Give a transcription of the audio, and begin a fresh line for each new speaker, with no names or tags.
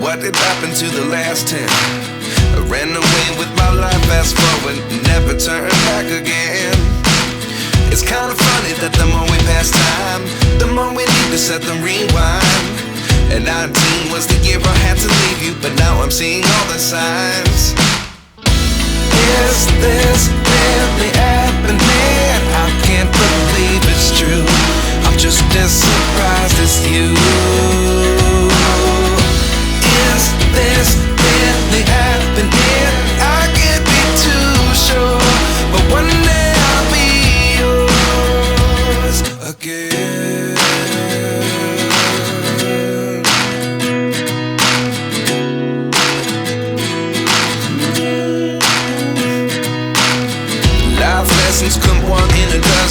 What did happen to the last 10? I ran away with my life, fast forward, never turn back again. It's kind of funny that the more we pass time, the more we need to set the rewind. And 19 was the year I had to leave you, but now I'm seeing all the signs. Is this really happening? I can't believe it's true. I'm just as surprised as you. Is this really happening? I can't be too sure, but one day I'll be yours again. Life lessons come one in a dozen.